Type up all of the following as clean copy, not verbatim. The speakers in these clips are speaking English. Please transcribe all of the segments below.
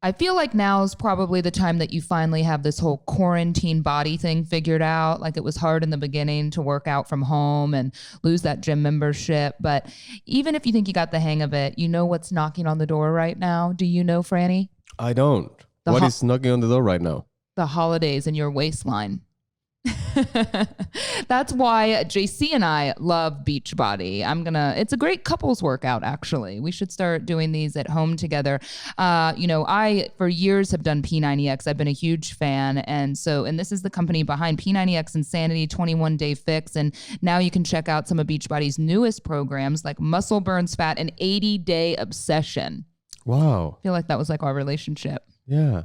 I feel like now is probably the time that you finally have this whole quarantine body thing figured out. Like it was hard in the beginning to work out from home and lose that gym membership. But even if you think you got the hang of it, you know what's knocking on the door right now? Do you know, Franny? I don't. What is knocking on the door right now? The holidays in your waistline. That's why JC and I love Beachbody. It's a great couples workout, actually. We should start doing these at home together. I, for years, have done P90X. I've been a huge fan. And this is the company behind P90X Insanity 21-Day Fix. And now you can check out some of Beachbody's newest programs like Muscle Burns Fat and 80-Day Obsession. Wow. I feel like that was like our relationship. Yeah.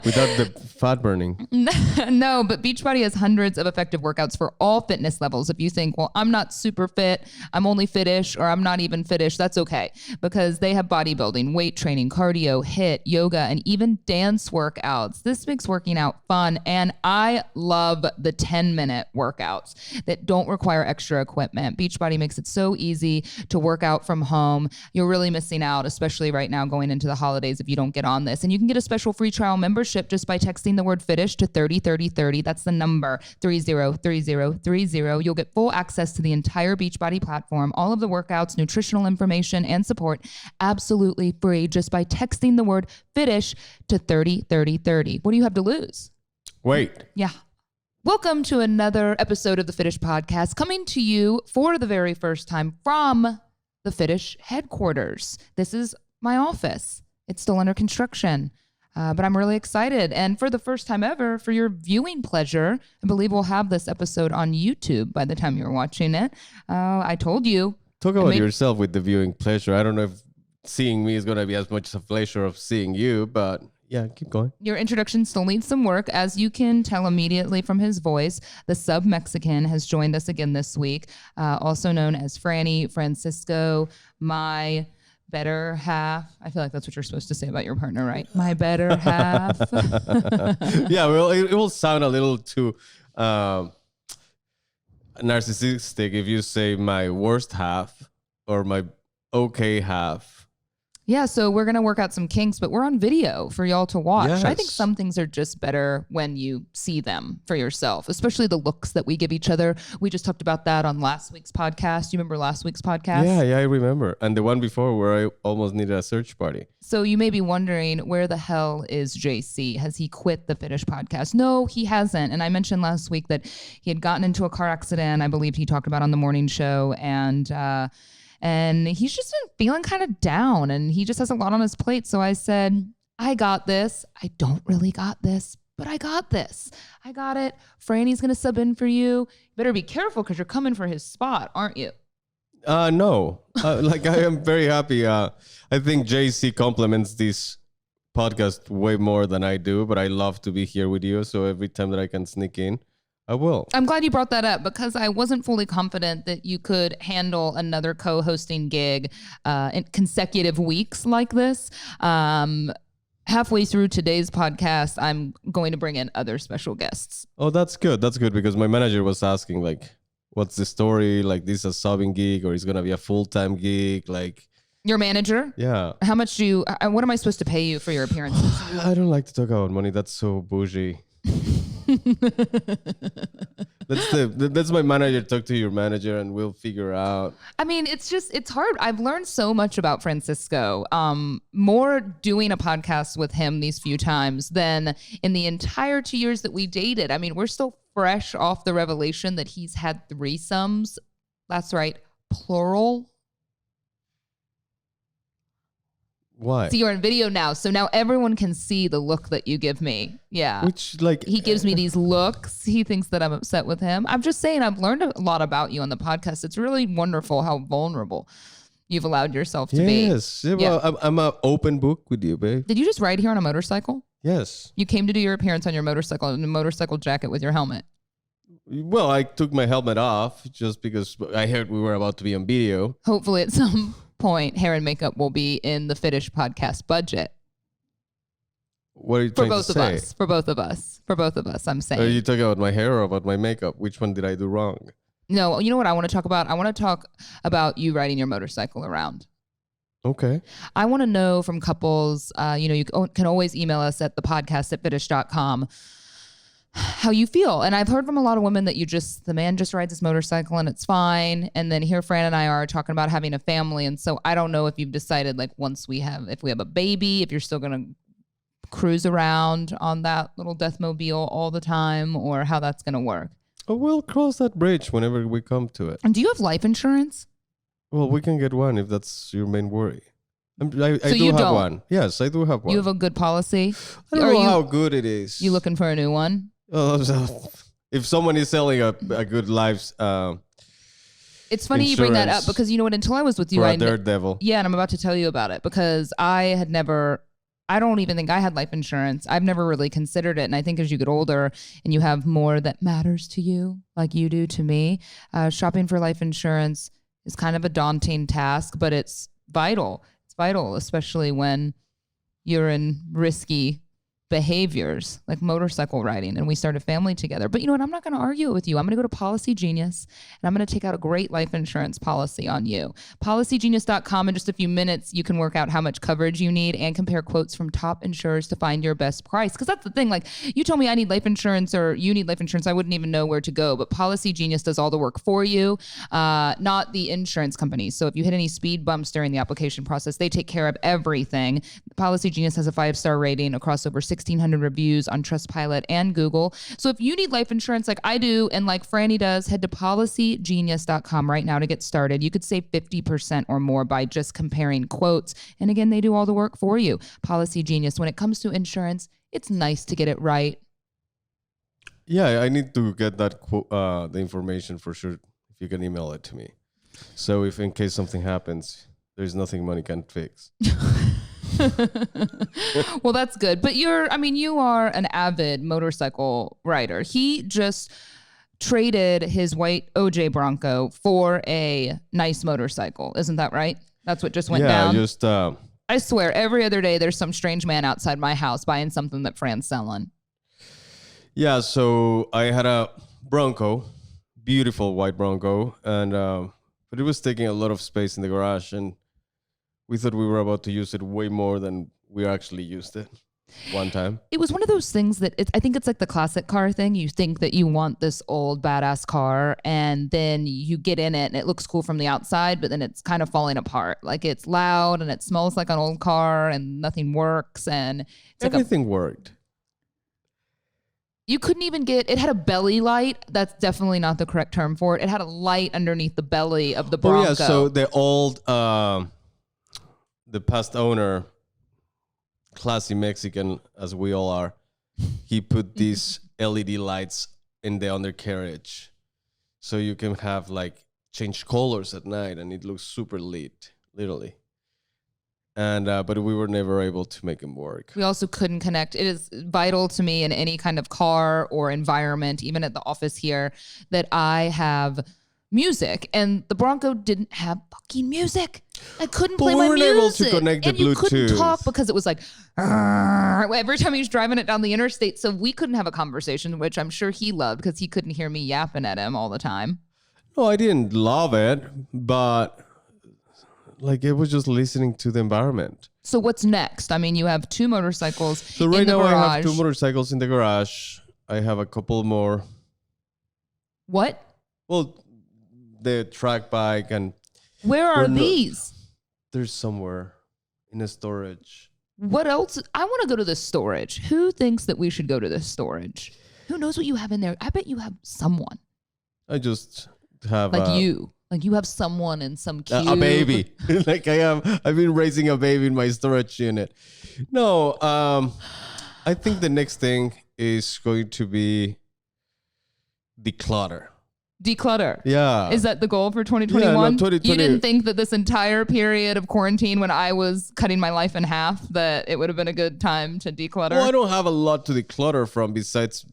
Without the fat burning. No, but Beachbody has hundreds of effective workouts for all fitness levels. If you think, well, I'm not super fit, I'm only Fittish, or I'm not even Fittish, that's okay. Because they have bodybuilding, weight training, cardio, HIIT, yoga, and even dance workouts. This makes working out fun. And I love the 10-minute workouts that don't require extra equipment. Beachbody makes it so easy to work out from home. You're really missing out, especially right now going into the holidays, if you don't get on this. And you can get a special free trial membership just by texting the word Fittish to 303030. That's the number 303030. You'll get full access to the entire Beachbody platform, all of the workouts, nutritional information, and support absolutely free just by texting the word Fittish to 303030. What do you have to lose? Wait. Yeah. Welcome to another episode of the Fittish podcast, coming to you for the very first time from the Fittish headquarters. This is my office. It's still under construction, but I'm really excited. And for the first time ever, for your viewing pleasure, I believe we'll have this episode on YouTube by the time you're watching it. I told you. Talk about yourself with the viewing pleasure. I don't know if seeing me is going to be as much a pleasure of seeing you, but yeah, keep going. Your introduction still needs some work. As you can tell immediately from his voice, the sub-Mexican has joined us again this week, also known as Franny, Francisco, my better half. I feel like that's what you're supposed to say about your partner, right? My better half. Yeah, well, it will sound a little too narcissistic if you say my worst half or my okay half. Yeah, so we're going to work out some kinks, but we're on video for y'all to watch. Yes. I think some things are just better when you see them for yourself, especially the looks that we give each other. We just talked about that on last week's podcast. You remember last week's podcast? Yeah, I remember. And the one before where I almost needed a search party. So you may be wondering, where the hell is JC? Has he quit the Fittish podcast? No, he hasn't. And I mentioned last week that he had gotten into a car accident, I believe he talked about on the morning show, and he's just been feeling kind of down and he just has a lot on his plate. So I said, I got this. I don't really got this, but I got this. I got it. Franny's going to sub in for you. You better be careful because you're coming for his spot, aren't you? No. I am very happy. I think JC compliments this podcast way more than I do, but I love to be here with you. So every time that I can sneak in, I will. I'm glad you brought that up because I wasn't fully confident that you could handle another co-hosting gig in consecutive weeks like this. Halfway through today's podcast, I'm going to bring in other special guests. Oh, that's good. That's good because my manager was asking, like, what's the story? Like, this is a subbing gig or it's going to be a full-time gig? Like, your manager? Yeah. How much what am I supposed to pay you for your appearances? I don't like to talk about money. That's so bougie. That's my manager. Talk to your manager and we'll figure out. I mean, it's hard. I've learned so much about Francisco, more doing a podcast with him these few times than in the entire 2 years that we dated. I mean, we're still fresh off the revelation that he's had threesomes. That's right. Plural. Why? See, you're on video now, so now everyone can see the look that you give me. Yeah. Which, like... He gives me these looks. He thinks that I'm upset with him. I'm just saying I've learned a lot about you on the podcast. It's really wonderful how vulnerable you've allowed yourself to be. Yes. Well, I'm an open book with you, babe. Did you just ride here on a motorcycle? Yes. You came to do your appearance on your motorcycle in a motorcycle jacket with your helmet. Well, I took my helmet off just because I heard we were about to be on video. Hopefully at some point, hair and makeup will be in the Fittish podcast budget. What are you trying to say? For both of us, I'm saying. Are you talking about my hair or about my makeup? Which one did I do wrong? No, you know what I want to talk about? I want to talk about you riding your motorcycle around. Okay. I want to know from couples, you can always email us at thepodcast@fittish.com how you feel. And I've heard from a lot of women that the man just rides his motorcycle and it's fine. And then here Fran and I are talking about having a family. And so I don't know if you've decided, like, if we have a baby, if you're still going to cruise around on that little deathmobile all the time, or how that's going to work. Oh, we'll cross that bridge whenever we come to it. And do you have life insurance? Well, we can get one if that's your main worry. I So do you have don't? one. Yes, I do have one. You have a good policy? I don't know how good it is. You looking for a new one? If someone is selling a good life, it's funny you bring that up, because you know what? Until I was with you, for a daredevil. Yeah, and I'm about to tell you about it, because I don't even think I had life insurance. I've never really considered it. And I think as you get older and you have more that matters to you, like you do to me, shopping for life insurance is kind of a daunting task, but it's vital. It's vital, especially when you're in risky behaviors like motorcycle riding and we start a family together. But you know what? I'm not going to argue it with you. I'm going to go to Policygenius and I'm going to take out a great life insurance policy on you. Policygenius.com. In just a few minutes, you can work out how much coverage you need and compare quotes from top insurers to find your best price. Because that's the thing. Like, you told me I need life insurance or you need life insurance, I wouldn't even know where to go. But Policygenius does all the work for you, not the insurance companies. So if you hit any speed bumps during the application process, they take care of everything. Policygenius has a 5-star rating across over 1,600 reviews on Trustpilot and Google. So if you need life insurance like I do and like Franny does, head to policygenius.com right now to get started. You could save 50% or more by just comparing quotes. And again, they do all the work for you. Policygenius. When it comes to insurance, it's nice to get it right. Yeah, I need to get that the information for sure. If you can email it to me. So if in case something happens, there's nothing money can fix. Well, that's good. But you are an avid motorcycle rider. He just traded his white OJ Bronco for a nice motorcycle. Isn't that right? That's what just went down. I swear, every other day there's some strange man outside my house buying something that Fran's selling. Yeah, so I had a Bronco, beautiful white Bronco, and but it was taking a lot of space in the garage, and we thought we were about to use it way more than we actually used it one time. It was one of those things that I think it's like the classic car thing. You think that you want this old badass car, and then you get in it and it looks cool from the outside, but then it's kind of falling apart. Like, it's loud and it smells like an old car and nothing works. And it's everything worked. You couldn't even it had a belly light. That's definitely not the correct term for it. It had a light underneath the belly of the Bronco. Oh yeah, so the old the past owner, classy Mexican as we all are, he put these LED lights in the undercarriage, so you can have change colors at night, and it looks super lit, literally. And but we were never able to make them work. We also couldn't connect. It is vital to me in any kind of car or environment, even at the office here, that I have music, and the Bronco didn't have fucking music. I couldn't play my music. We weren't able to connect the and Bluetooth. You couldn't talk because it was like every time he was driving it down the interstate. So we couldn't have a conversation, which I'm sure he loved because he couldn't hear me yapping at him all the time. No, I didn't love it, but it was just listening to the environment. So what's next? I mean, you have 2 motorcycles. So right now I have 2 motorcycles in the garage. I have a couple more. What? Well, the track bike and. Where are these? They're somewhere in a storage. What else? I want to go to the storage. Who thinks that we should go to the storage? Who knows what you have in there? I bet you have someone. I just have you. Like, you have someone in some cube. A baby. I've been raising a baby in my storage unit. No, I think the next thing is going to be declutter. Declutter. Yeah. Is that the goal for 2021? Yeah, no, 2020. You didn't think that this entire period of quarantine, when I was cutting my life in half, that it would have been a good time to declutter? Well, I don't have a lot to declutter from besides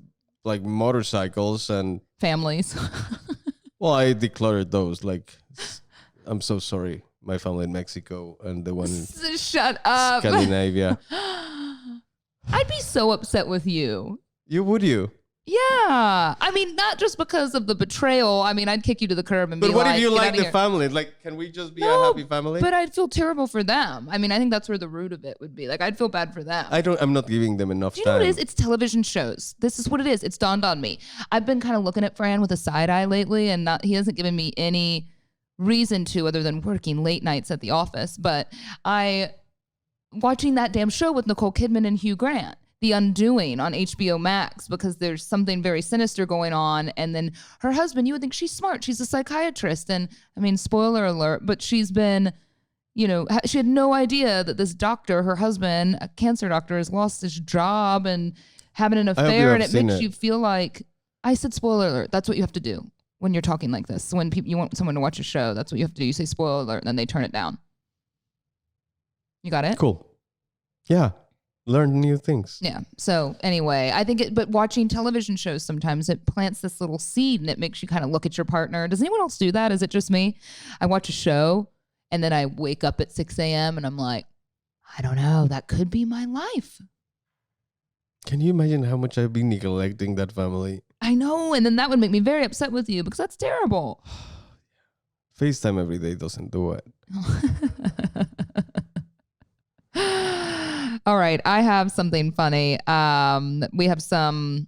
motorcycles and families. Well, I decluttered those. I'm so sorry, my family in Mexico and the one in Shut up. Scandinavia. I'd be so upset with you. Would you? Yeah. I mean, not just because of the betrayal. I mean, I'd kick you to the curb and be like, But what if you "Get like outta the here." family? Like, can we just be a No, happy family? but I'd feel terrible for them. I mean, I think that's where the root of it would be. Like, I'd feel bad for them. I'm not giving them enough Do you know time. what it is? It's television shows. This is what it is. It's dawned on me. I've been kind of looking at Fran with a side eye lately, and he hasn't given me any reason to other than working late nights at the office. But watching that damn show with Nicole Kidman and Hugh Grant, The Undoing on HBO Max, because there's something very sinister going on. And then her husband, you would think she's smart. She's a psychiatrist. And I mean, spoiler alert, but she's been, she had no idea that this doctor, her husband, a cancer doctor, has lost his job and having an affair. And it makes you feel like, I said spoiler alert. That's what you have to do when you're talking like this. When you want someone to watch a show, that's what you have to do. You say spoiler alert, and then they turn it down. You got it? Cool. Yeah. Learn new things. Yeah. So anyway, I think but watching television shows, sometimes it plants this little seed and it makes you kind of look at your partner. Does anyone else do that? Is it just me? I watch a show and then I wake up at 6 a.m. and I'm like, I don't know, that could be my life. Can you imagine how much I've been neglecting that family? I know. And then that would make me very upset with you because that's terrible. FaceTime every day doesn't do it. All right, I have something funny. We have some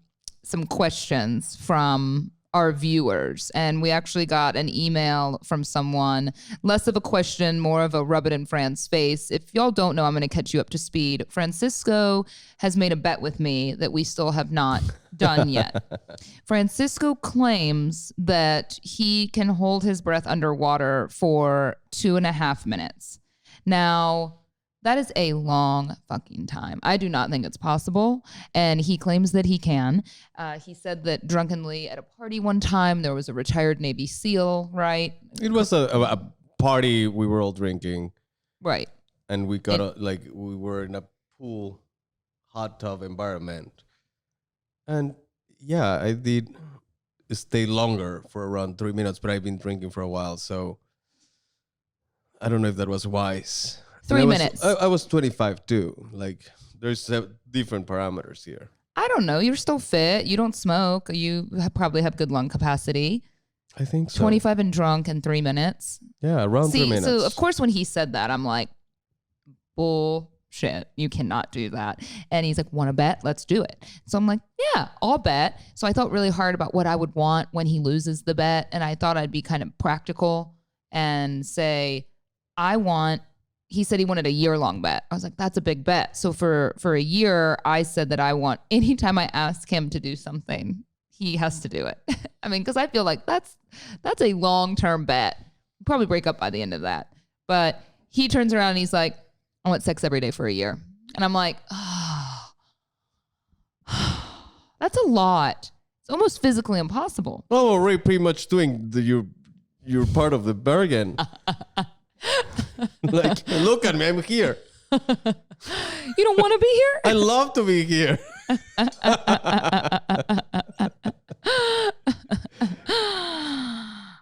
questions from our viewers, and we actually got an email from someone, less of a question, more of a rub it in Fran's face. If y'all don't know, I'm going to catch you up to speed. Francisco has made a bet with me that we still have not done yet. Francisco claims that he can hold his breath underwater for 2.5 minutes. Now, that is a long fucking time. I do not think it's possible. And he claims that he can. He said that drunkenly at a party one time, there was a retired Navy SEAL, right? It was a party. We were all drinking. Right. And we got we were in a pool, hot tub environment. And yeah, I did stay longer for around 3 minutes, but I've been drinking for a while. So I don't know if that was wise. 3 minutes. I was 25 too. Like, there's different parameters here. I don't know. You're still fit. You don't smoke. You probably have good lung capacity. I think so. 25 and drunk in 3 minutes. Yeah, around 3 minutes. So of course when he said that, I'm like, bullshit. You cannot do that. And he's like, want to bet? Let's do it. So I'm like, yeah, I'll bet. So I thought really hard about what I would want when he loses the bet. And I thought I'd be kind of practical and say, he said he wanted a year-long bet. I was like, that's a big bet. So for a year, I said that I want, anytime I ask him to do something, he has to do it. I mean, because I feel like that's a long-term bet. We'll probably break up by the end of that. But he turns around and he's like, I want sex every day for a year. And I'm like, oh, that's a lot. It's almost physically impossiple. Well, we're pretty much doing your part of the bargain. Like, look at me, I'm here. You don't want to be here? I love to be here.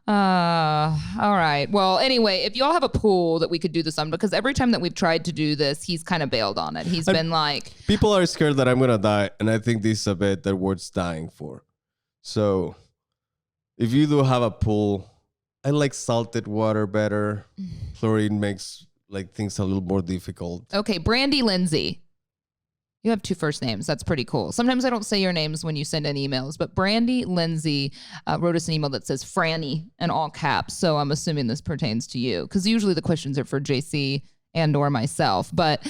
All right. Well, anyway, if y'all have a pool that we could do this on, because every time that we've tried to do this, he's kind of bailed on it. He's been like... People are scared that I'm going to die, and I think this is a bet that worth dying for. So, if you do have a pool... I like salted water better. Chlorine makes things a little more difficult. Okay, Brandy Lindsay. You have 2 first names. That's pretty cool. Sometimes I don't say your names when you send in emails, but Brandy Lindsay wrote us an email that says Franny in all caps. So I'm assuming this pertains to you because usually the questions are for JC and or myself. But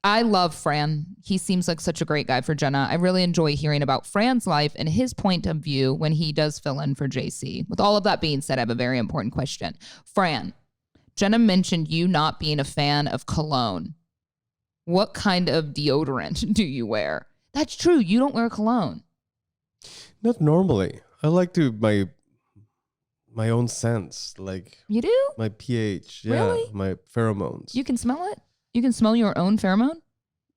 I love Fran. He seems like such a great guy for Jenna. I really enjoy hearing about Fran's life and his point of view when he does fill in for JC. With all of that being said, I have a very important question. Fran, Jenna mentioned you not being a fan of cologne. What kind of deodorant do you wear? That's true. You don't wear cologne. Not normally. I like to my own scents, like you do. My pH, yeah, really? My pheromones. You can smell it. You can smell your own pheromone?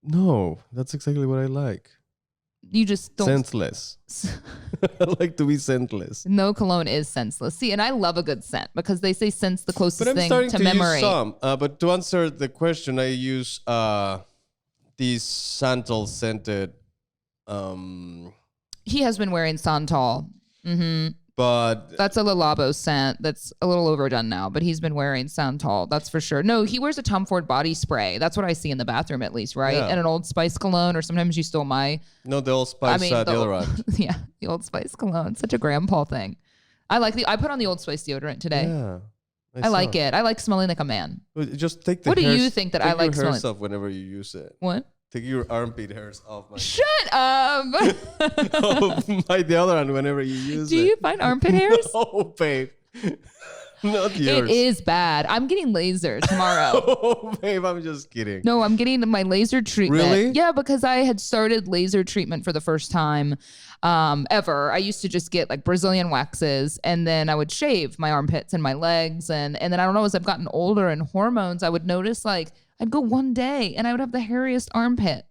No, that's exactly what I like. You just don't... Scentless. I like to be scentless. No cologne is senseless. See, and I love a good scent because they say scent's the closest thing to memory. Use some, but to answer the question, I use these santal scented He has been wearing Santal. But that's a Le Labo scent. That's a little overdone now, but he's been wearing Santal. That's for sure. No, he wears a Tom Ford body spray. That's what I see in the bathroom, at least, right? Yeah. And an Old Spice cologne, or sometimes you stole my. No, the Old Spice deodorant. Yeah, the Old Spice cologne. Such a grandpa thing. I put on the Old Spice deodorant today. Yeah. I like it. I like smelling like a man. Just take the What do you think that I like smelling? smelling? Off whenever you use it. What? Take your armpit hairs off my. Shut up. Off my deodorant whenever you use it. Do you find armpit hairs? No, babe. Not yours. It is bad. I'm getting laser tomorrow. Oh, babe, I'm just kidding. No, I'm getting my laser treatment. Really? Yeah, because I had started laser treatment for the first time ever. I used to just get like Brazilian waxes, and then I would shave my armpits and my legs. And then I don't know, as I've gotten older and hormones, I would notice like I'd go one day and I would have the hairiest armpit.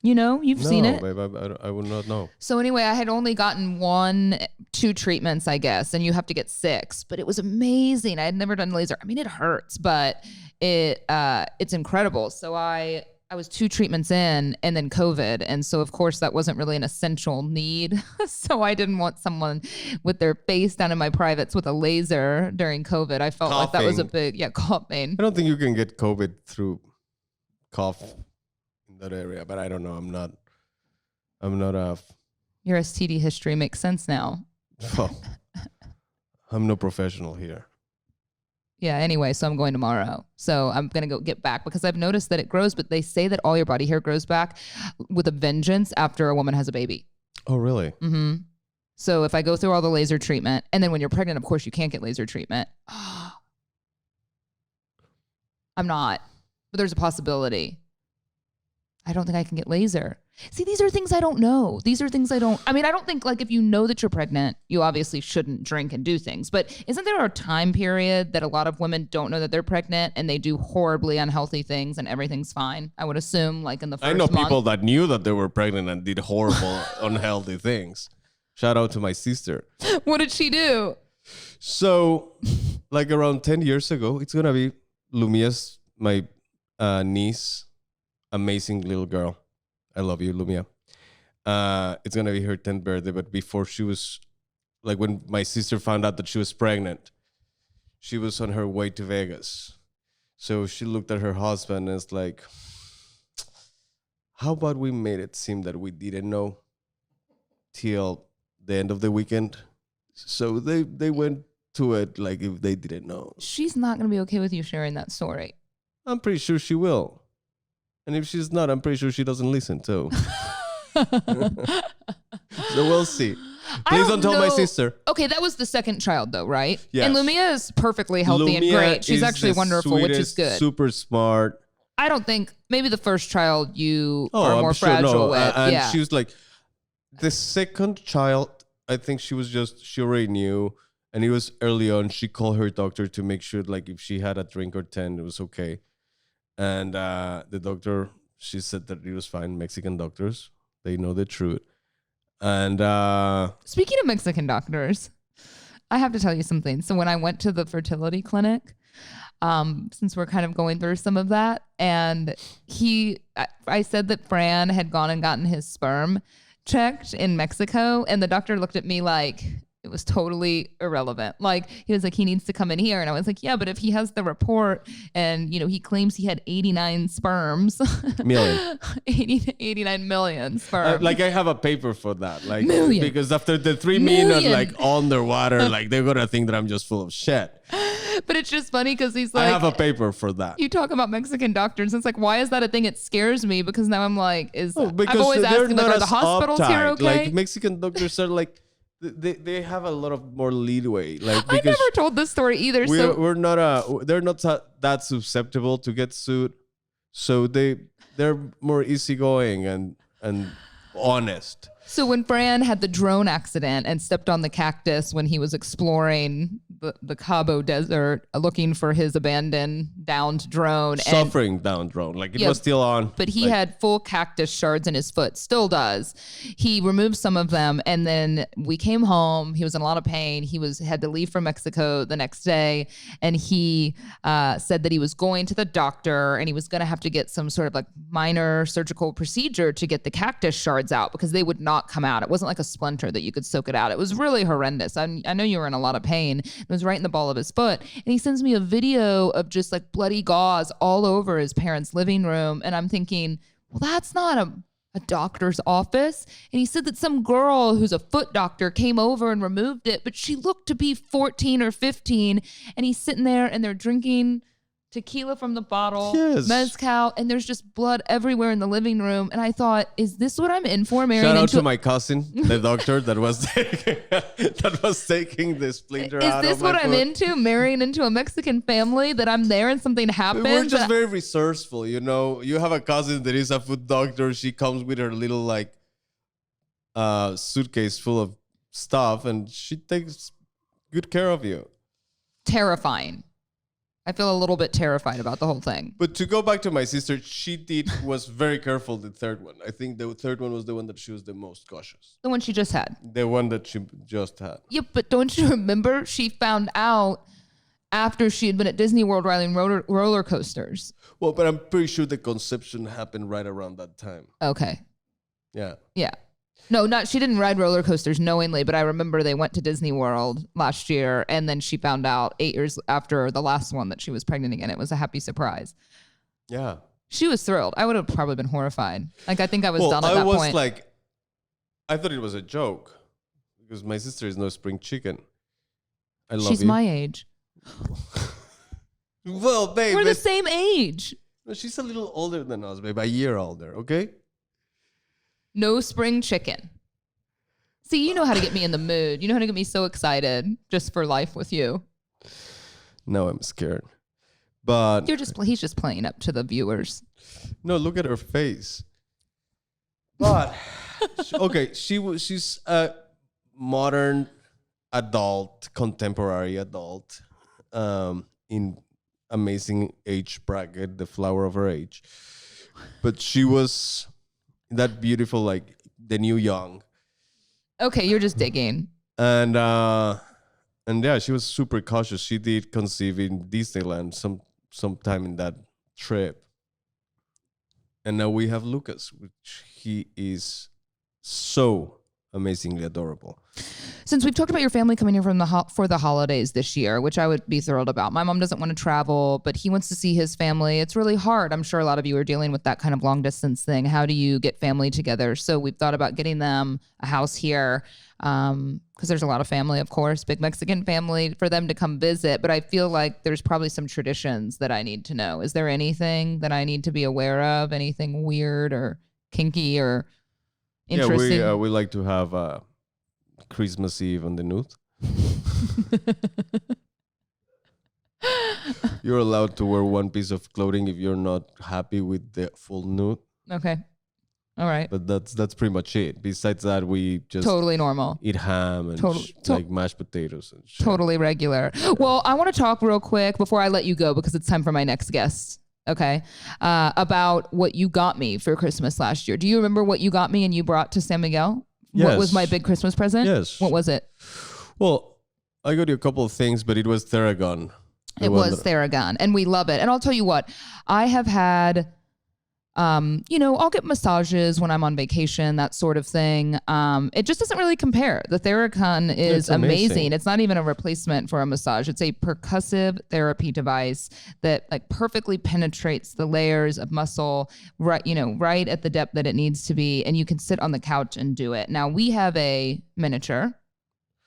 You know, you've seen it. No, babe, I would not know. So anyway, I had only gotten 2 treatments, I guess, and you have to get 6. But it was amazing. I had never done laser. I mean, it hurts, but it's incredible. So I was 2 treatments in, and then COVID, and so of course that wasn't really an essential need. So I didn't want someone with their face down in my privates with a laser during COVID. I felt like that was a big coughing. I don't think you can get COVID through cough in that area, but I don't know. I'm not Your STD history makes sense now. Oh, I'm no professional here. Yeah, anyway, so I'm going tomorrow. So I'm going to go get back because I've noticed that it grows, but they say that all your body hair grows back with a vengeance after a woman has a baby. Oh, really? Mm-hmm. So if I go through all the laser treatment, and then when you're pregnant, of course, you can't get laser treatment. I'm not, but there's a possibility. I don't think I can get laser. See, these are things I don't know. These are things I don't think like if you know that you're pregnant, you obviously shouldn't drink and do things. But isn't there a time period that a lot of women don't know that they're pregnant and they do horribly unhealthy things and everything's fine? I would assume like in the first month. People that knew that they were pregnant and did horrible, unhealthy things. Shout out to my sister. What did she do? So like around 10 years ago, it's going to be Lumia's, my niece, amazing little girl. I love you, Lumia. It's going to be her 10th birthday, but before she was, like when my sister found out that she was pregnant, she was on her way to Vegas. So she looked at her husband and was like, how about we made it seem that we didn't know till the end of the weekend? So they went to it like if they didn't know. She's not going to be okay with you sharing that story. I'm pretty sure she will. And if she's not, I'm pretty sure she doesn't listen too. So we'll see. Please don't tell my sister. Okay, that was the second child though, right? Yes. And Lumia is perfectly healthy and great. She's actually wonderful, which is good. Super smart. I don't think, maybe the first child you are more fragile with. And she was like, the second child, I think she already knew. And it was early on. She called her doctor to make sure like if she had a drink or 10, it was okay. And the doctor, she said that it was fine. Mexican doctors, they know the truth. And speaking of Mexican doctors, I have to tell you something. So when I went to the fertility clinic, since we're kind of going through some of that, and I said that Fran had gone and gotten his sperm checked in Mexico, and the doctor looked at me like it was totally irrelevant. Like he was like, he needs to come in here. And I was like, yeah, but if he has the report and, you know, he claims he had 89 sperms. Million. 89 million sperms. Like I have a paper for that. Like million. Because after the 3 million like underwater, like they're going to think that I'm just full of shit. But it's just funny because he's like, I have a paper for that. You talk about Mexican doctors. And it's like, why is that a thing? It scares me because now I'm like, I've always asked, like, are the hospitals here okay? Like Mexican doctors are like, they have a lot of more leadway. Like I never told this story either. They're not that susceptible to get sued, so they're more easygoing and honest. So when Fran had the drone accident and stepped on the cactus when he was exploring the Cabo desert looking for his abandoned, downed drone. Suffering down drone. Like it Yeah, was still on. But he like, had full cactus shards in his foot, still does. He removed some of them, and then we came home. He was in a lot of pain. He had to leave for Mexico the next day, and he said that he was going to the doctor, and he was going to have to get some sort of like minor surgical procedure to get the cactus shards out because they would not come out. It wasn't like a splinter that you could soak it out. It was really horrendous. I know you were in a lot of pain. It was right in the ball of his foot, and he sends me a video of just like bloody gauze all over his parents' living room, and I'm thinking, well, that's not a doctor's office. And he said that some girl who's a foot doctor came over and removed it, but she looked to be 14 or 15. And he's sitting there and they're drinking tequila from the bottle, mezcal, and there's just blood everywhere in the living room. And I thought, is this what I'm in for? Shout out to my cousin, the doctor that was taking the splinter out of my Is this what I'm foot. into? Marrying into a Mexican family that I'm there and something happens? We're just very resourceful, you know. You have a cousin that is a foot doctor. She comes with her little like suitcase full of stuff, and she takes good care of you. Terrifying. I feel a little bit terrified about the whole thing. But to go back to my sister, was very careful, the third one. I think the third one was the one that she was the most cautious. The one she just had. The one that she just had. Yeah, but don't you remember? She found out after she had been at Disney World riding roller coasters. Well, but I'm pretty sure the conception happened right around that time. Okay. Yeah. Yeah. No, she didn't ride roller coasters knowingly, but I remember they went to Disney World last year, and then she found out 8 years after the last one that she was pregnant again. It was a happy surprise. Yeah. She was thrilled. I would have probably been horrified. Like, I think I was done at that point. I thought it was a joke because my sister is no spring chicken. I love She's you. my age. Well, babe. We're the same age. No, she's a little older than us, babe. A year older, okay? No spring chicken. See, you know how to get me in the mood. You know how to get me so excited just for life with you. No, I'm scared. But he's just playing up to the viewers. No, look at her face. But okay, she's a modern adult, contemporary adult, in amazing age bracket, the flower of her age. But she was that beautiful, like the new young. Okay, you're just digging. And yeah, she was super cautious. She did conceive in Disneyland sometime in that trip. And now we have Lucas, which he is so amazingly adorable. Since we've talked about your family coming here for the holidays this year, which I would be thrilled about. My mom doesn't want to travel, but he wants to see his family. It's really hard. I'm sure a lot of you are dealing with that kind of long distance thing. How do you get family together? So we've thought about getting them a house here because there's a lot of family, of course, big Mexican family, for them to come visit. But I feel like there's probably some traditions that I need to know. Is there anything that I need to be aware of? Anything weird or kinky or interesting? Yeah, we like to have Christmas Eve on the nude. You're allowed to wear one piece of clothing if you're not happy with the full nude. Okay. All right. But that's pretty much it. Besides that, we just totally normal. Eat ham and like mashed potatoes and shit. Totally regular. Well, I want to talk real quick before I let you go because it's time for my next guest. Okay. About what you got me for Christmas last year. Do you remember what you got me and you brought to San Miguel? Yes. What was my big Christmas present? Yes. What was it? Well, I got you a couple of things, but it was Theragun. It was Theragun, and we love it. And I'll tell you what, I have had, I'll get massages when I'm on vacation, that sort of thing. It just doesn't really compare. The Theragun is amazing. It's not even a replacement for a massage. It's a percussive therapy device that like perfectly penetrates the layers of muscle right at the depth that it needs to be. And you can sit on the couch and do it. Now we have a miniature,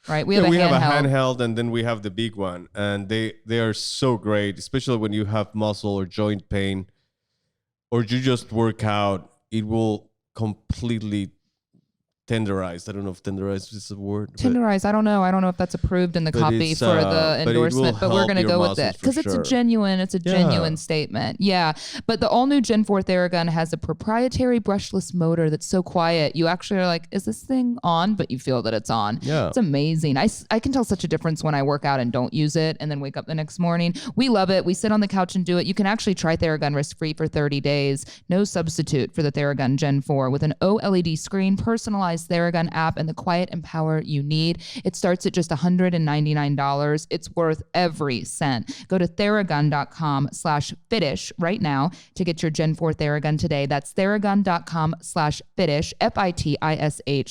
right? We have a handheld, and then we have the big one, and they are so great, especially when you have muscle or joint pain, or you just work out. It will completely tenderized. I don't know if tenderized is a word. Tenderized. I don't know. I don't know if that's approved in the copy for the endorsement, but we're going to go with it because it's a genuine statement. Yeah. But the all new Gen 4 Theragun has a proprietary brushless motor that's so quiet. You actually are like, is this thing on? But you feel that it's on. Yeah. It's amazing. I can tell such a difference when I work out and don't use it and then wake up the next morning. We love it. We sit on the couch and do it. You can actually try Theragun risk-free for 30 days. No substitute for the Theragun Gen 4 with an OLED screen, personalized Theragun app, and the quiet and power you need. It starts at just $199. It's worth every cent. Go to Theragun.com/Fittish right now to get your Gen 4 Theragun today. That's Theragun.com/Fittish, Fitish,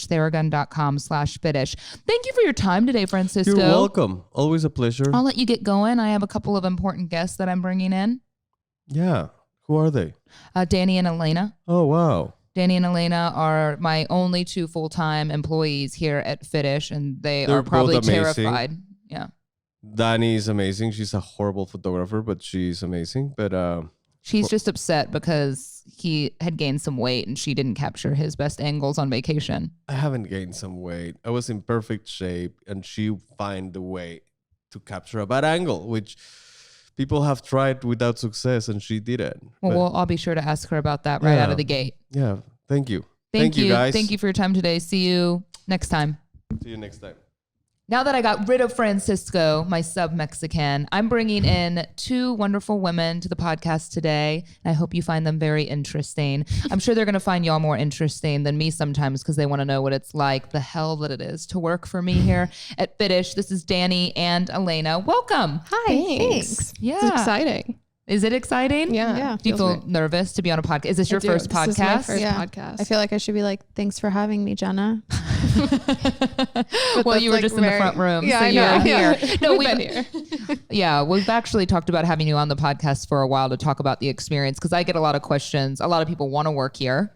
Theragun.com/Fittish. Thank you for your time today, Francisco. You're welcome. Always a pleasure. I'll let you get going. I have a couple of important guests that I'm bringing in. Yeah. Who are they? Danny and Elena. Oh, wow. Danny and Elena are my only 2 full-time employees here at Fittish, and they're are probably both amazing. Terrified. Yeah. Danny is amazing. She's a horrible photographer, but she's amazing. But she's just upset because he had gained some weight and she didn't capture his best angles on vacation. I haven't gained some weight. I was in perfect shape, and she find the way to capture a bad angle, which people have tried without success, and she didn't. Well, I'll be sure to ask her about that right out of the gate. Yeah. Thank you. Thank you, guys. Thank you for your time today. See you next time. See you next time. Now that I got rid of Francisco, my sub-Mexican, I'm bringing in 2 wonderful women to the podcast today, and I hope you find them very interesting. I'm sure they're going to find y'all more interesting than me sometimes because they want to know what it's like, the hell that it is to work for me here at Fittish. This is Danny and Elena. Welcome. Hi. Thanks. Yeah. It's exciting. Is it exciting? Yeah. Do you feel nervous to be on a podcast? Is this your first podcast? This is my first podcast. I feel like I should be like, thanks for having me, Jenna. Well, you were just in the front room, so you were here. No, we've been here. Yeah, we've actually talked about having you on the podcast for a while to talk about the experience because I get a lot of questions. A lot of people want to work here.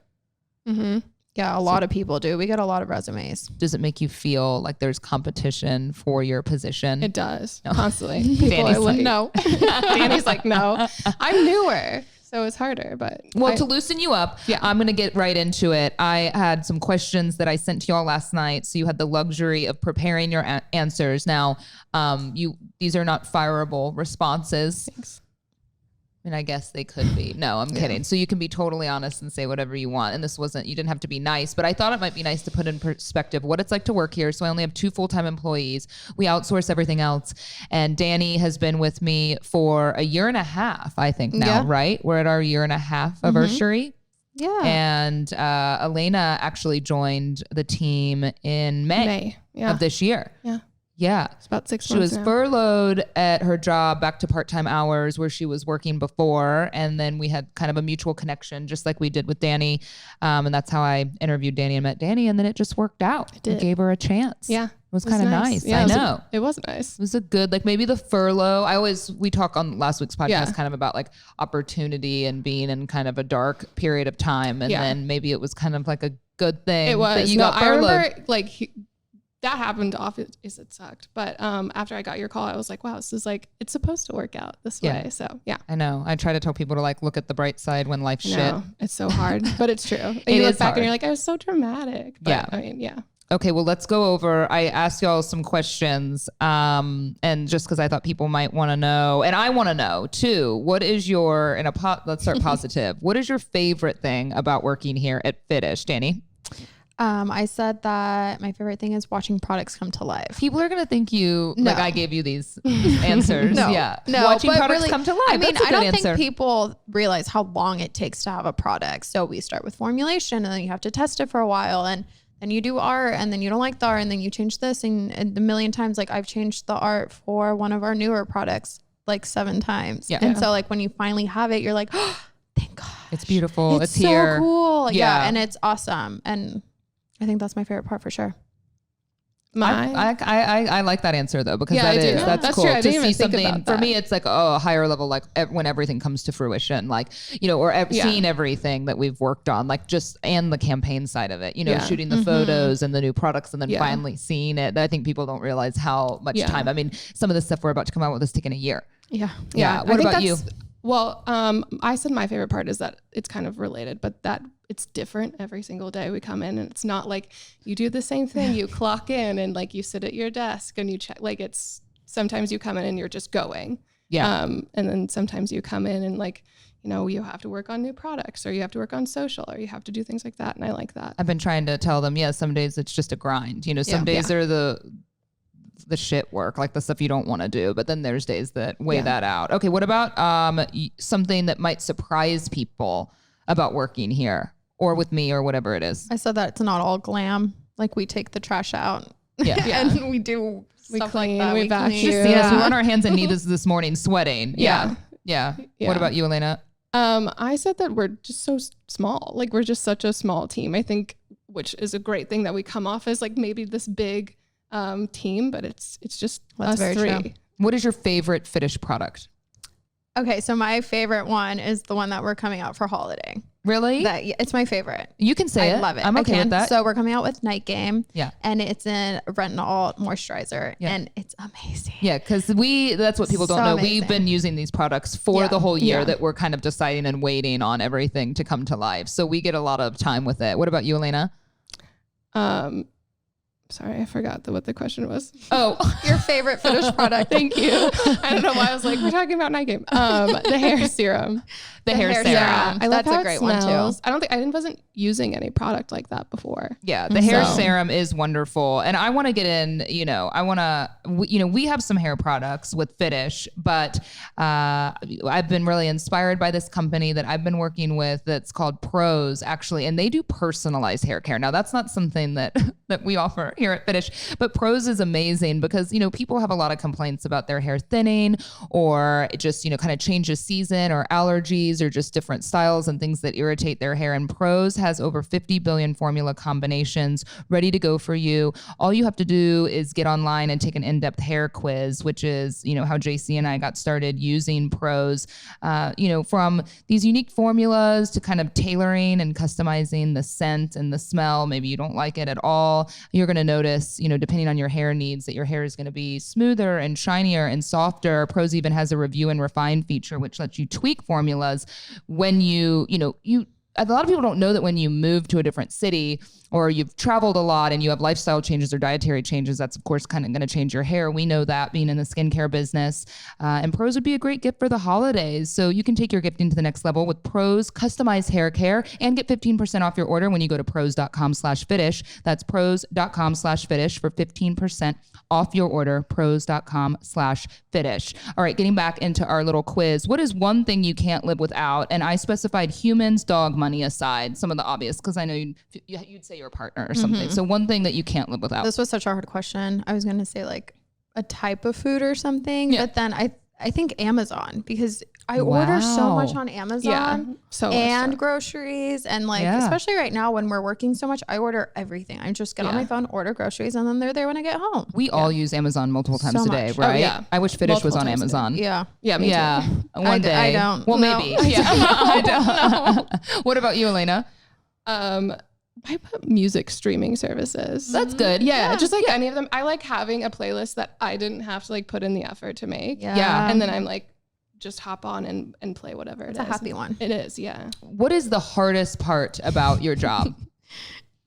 Mm-hmm. Yeah, a lot of people do. We get a lot of resumes. Does it make you feel like there's competition for your position? It does. No. Constantly. People are like, no. Danny's like, no. I'm newer, so it's harder. But to loosen you up, I'm going to get right into it. I had some questions that I sent to y'all last night, so you had the luxury of preparing your answers. Now, these are not fireable responses. Thanks. I mean, I guess they could be. No, I'm kidding. So you can be totally honest and say whatever you want. And you didn't have to be nice, but I thought it might be nice to put in perspective what it's like to work here. So I only have 2 full-time employees. We outsource everything else. And Danny has been with me for a year and a half, I think now, right? We're at our year and a half anniversary. Yeah. And Elena actually joined the team in May. Of this year. Yeah. Yeah. It's about 6 months She was now. furloughed at her job back to part-time hours where she was working before. And then we had kind of a mutual connection, just like we did with Danny. And that's how I interviewed Danny and met Danny. And then it just worked out. It did. We gave her a chance. Yeah. It was kind of nice. Yeah, I know. It was nice. It was a good, like maybe the furlough. We talk on last week's podcast kind of about like opportunity and being in kind of a dark period of time. And then maybe it was kind of like a good thing. It was. That you got furloughed. I remember like that happened off. It sucked. But after I got your call, I was like, wow, this is like, it's supposed to work out this way. So yeah. I know. I try to tell people to like look at the bright side when life's shit. It's so hard, but it's true. And you look back and you're like, I was so dramatic. But, I mean, yeah. Okay, well, let's go over. I asked y'all some questions, and just because I thought people might want to know, and I want to know too. What is your let's start positive. What is your favorite thing about working here at Fittish, Danny? I said that my favorite thing is watching products come to life. People are gonna think like I gave you these answers. No, watching products really, come to life. I mean, That's a good I don't answer. think people realize how long it takes to have a product. So we start with formulation, and then you have to test it for a while, and then you do art, and then you don't like the art, and then you change this, and a million times. Like I've changed the art for one of our newer products like 7 times. Yeah. And so like when you finally have it, you're like, oh, thank God, it's beautiful. It's so here. Cool. Yeah, and it's awesome. And I think that's my favorite part for sure. I like that answer though, because that's cool. True. I to didn't see even think something about for that. me, it's like a higher level, like when everything comes to fruition, like, or seeing everything that we've worked on, like and the campaign side of it, shooting the photos and the new products and then finally seeing it. I think people don't realize how much time. I mean, some of the stuff we're about to come out with is taking a year. Yeah. What about you? Well, I said my favorite part is that it's kind of related, but that it's different every single day we come in, and it's not like you do the same thing. You clock in and like you sit at your desk and you check. Like it's sometimes you come in and you're just going. Yeah. And then sometimes you come in and like, you know, you have to work on new products or you have to work on social or you have to do things like that. And I like that. I've been trying to tell them, some days it's just a grind. You know, some days are the shit work, like the stuff you don't want to do, but then there's days that weigh that out. Okay, what about something that might surprise people about working here or with me or whatever it is? I said that it's not all glam. Like we take the trash out. Yeah. And we do We stuff clean, like that. we vacuum. Just see us. We were on our hands and knees this morning, sweating. Yeah. Yeah. What about you, Elena? I said that we're just so small. Like we're just such a small team. I think, which is a great thing that we come off as like maybe this big team, but it's just That's us very three. true. What is your favorite Fittish product? Okay, so my favorite one is the one that we're coming out for holiday. Really? It's my favorite. You can say I it. love it. I'm I okay can. with that. So we're coming out with Night Game. Yeah. And it's in retinol moisturizer. Yeah. And it's amazing. Yeah, because that's what people don't So know. amazing. We've been using these products for Yeah. the whole year Yeah. that we're kind of deciding and waiting on everything to come to life. So we get a lot of time with it. What about you, Elena? Sorry, I forgot what the question was. Oh, Your favorite Fittish product. Thank you. I don't know why I was like, we're talking about Night Game. The hair serum. the hair serum. serum. I love That's how a great it one, too. smells. I wasn't using any product like that before. Yeah, the hair So- serum is wonderful. And I want to get in, we have some hair products with Fittish, but I've been really inspired by this company that I've been working with that's called PROSE, actually, and they do personalized hair care. Now, that's not something that we offer here at Fittish, but PROSE is amazing because, people have a lot of complaints about their hair thinning or it just, kind of changes season or allergies or just different styles and things that irritate their hair. And PROSE has over 50 billion formula combinations ready to go for you. All you have to do is get online and take an in-depth hair quiz, which is, how JC and I got started using PROSE, from these unique formulas to kind of tailoring and customizing the scent and the smell. Maybe you don't like it at all. You're going to notice, depending on your hair needs, that your hair is going to be smoother and shinier and softer. PROSE even has a review and refine feature, which lets you tweak formulas when a lot of people don't know that when you move to a different city or you've traveled a lot and you have lifestyle changes or dietary changes, that's of course kind of going to change your hair. We know that being in the skincare business. And PROSE would be a great gift for the holidays. So you can take your gifting to the next level with PROSE customized hair care and get 15% off your order when you go to prose.com/Fittish. That's prose.com/Fittish for 15% off your order, prose.com/Fittish. All right, getting back into our little quiz. What is one thing you can't live without? And I specified humans, dog, money aside, some of the obvious, because I know you'd say your partner or something. So one thing that you can't live without. This was such a hard question. I was going to say like a type of food or something, but then I think Amazon, because I order so much on Amazon and groceries and especially right now when we're working so much, I order everything. I just get on my phone, order groceries, and then they're there when I get home. We all use Amazon multiple times So a day, much. right? Oh, yeah. I wish Fittish was on Amazon. Yeah. Yeah, me too. One day. I don't. Well, No. maybe. Yeah. I don't. What about you, Elena? I put music streaming services. That's good. Yeah, just like any of them. I like having a playlist that I didn't have to like put in the effort to make. Yeah. And then I'm like, just hop on and play whatever it is. It's a happy one. It is, yeah. What is the hardest part about your job?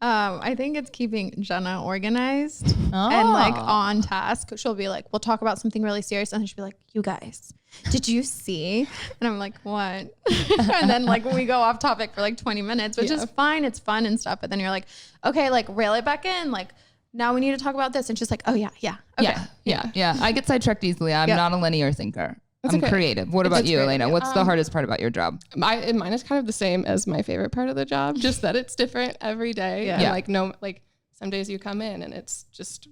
I think it's keeping Jenna organized and like on task. She'll be like, we'll talk about something really serious. And then she'll be like, you guys, did you see? And I'm like, what? And then like we go off topic for like 20 minutes, which is fine. It's fun and stuff. But then you're like, okay, like reel it back in. Like now we need to talk about this. And she's like, oh yeah. Okay. Yeah. I get sidetracked easily. I'm not a linear thinker. I'm creative. What about you, Elena? What's the hardest part about your job? Mine is kind of the same as my favorite part of the job, just that it's different every day. Yeah. And like some days you come in and it's just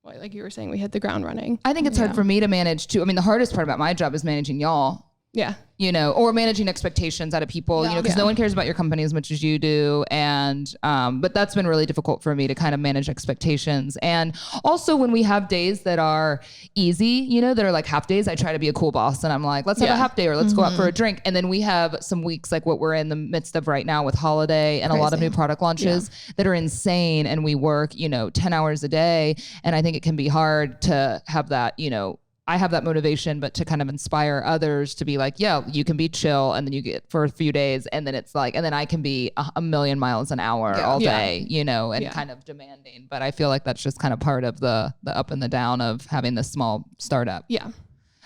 like you were saying, we hit the ground running. I think it's hard for me to manage too. I mean, the hardest part about my job is managing y'all. Yeah. Or managing expectations out of people, because no one cares about your company as much as you do. And, but that's been really difficult for me to kind of manage expectations. And also when we have days that are easy, that are like half days, I try to be a cool boss and I'm like, let's have a half day or let's go out for a drink. And then we have some weeks like what we're in the midst of right now with holiday and a lot of new product launches that are insane. And we work, 10 hours a day. And I think it can be hard to have that, I have that motivation, but to kind of inspire others to be like, yeah, you can be chill, and then you get for a few days, and then it's like, and then I can be a million miles an hour all day, you know, and kind of demanding. But I feel like that's just kind of part of the up and the down of having this small startup. Yeah.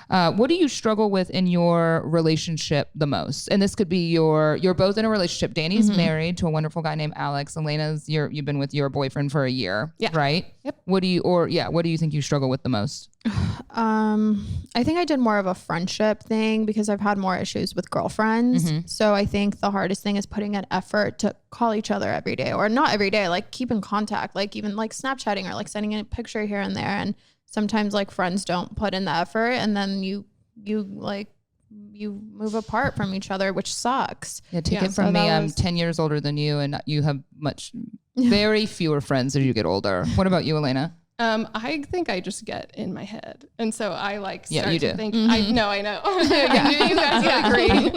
What do you struggle with in your relationship the most? And this could be you're both in a relationship. Danny's married to a wonderful guy named Alex. Elena's you've been with your boyfriend for a year, right? Yep. What do you think you struggle with the most? I think I did more of a friendship thing because I've had more issues with girlfriends. So I think the hardest thing is putting an effort to call each other every day, or not every day, like keep in contact, like even like Snapchatting or like sending a picture here and there. And sometimes like friends don't put in the effort, and then you move apart from each other, which sucks. Yeah, take it from me. I'm 10 years older than you, and you have very fewer friends as you get older. What about you, Elena? I think I just get in my head, and so I like start you to do. think. I know. Yeah, you guys agree.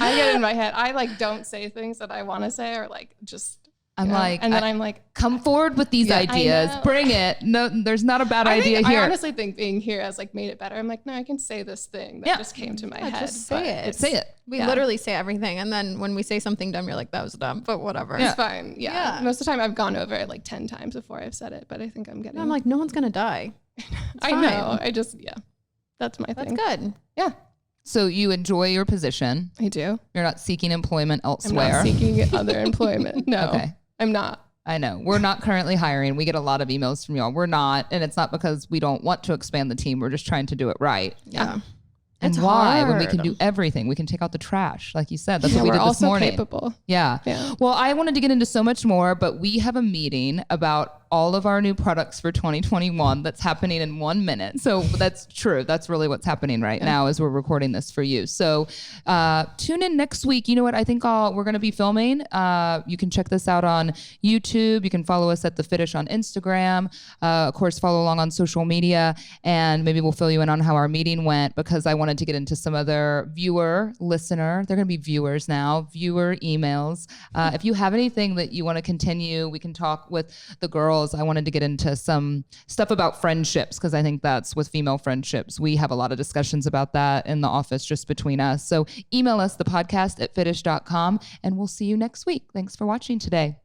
I get in my head. I like don't say things that I want to say, or like just. I'm like, and then I'm like, come forward with these ideas. Bring it. No, there's not a bad idea here. I honestly think being here has like made it better. I'm like, no, I can say this thing that just came to my head. Just say it. Say it. We literally say everything, and then when we say something dumb, you're like, that was dumb, but whatever. It's fine. Yeah. Most of the time, I've gone over it like 10 times before I've said it, but I think I'm getting. I'm like, no one's gonna die. I know. I just that's my thing. That's good. Yeah. So you enjoy your position. I do. You're not seeking employment elsewhere. I'm not seeking other employment. No. Okay. I'm not. I know. We're not currently hiring. We get a lot of emails from y'all. We're not. And it's not because we don't want to expand the team. We're just trying to do it right. Yeah. And It's why? When we hard. can do everything. We can take out the trash. Like you said, that's what we We're did this also morning. capable. Yeah. Well, I wanted to get into so much more, but we have a meeting about all of our new products for 2021 that's happening in 1 minute. So that's true. That's really what's happening right now as we're recording this for you. So tune in next week. You know what? I think we're going to be filming. You can check this out on YouTube. You can follow us at The Fittish on Instagram. Of course, follow along on social media, and maybe we'll fill you in on how our meeting went, because I wanted to get into some other listener. They're going to be viewers now, viewer emails. If you have anything that you want to continue, we can talk with the girls. I wanted to get into some stuff about friendships, because I think that's with female friendships. We have a lot of discussions about that in the office just between us. So email us, thepodcast@fittish.com, and we'll see you next week. Thanks for watching today.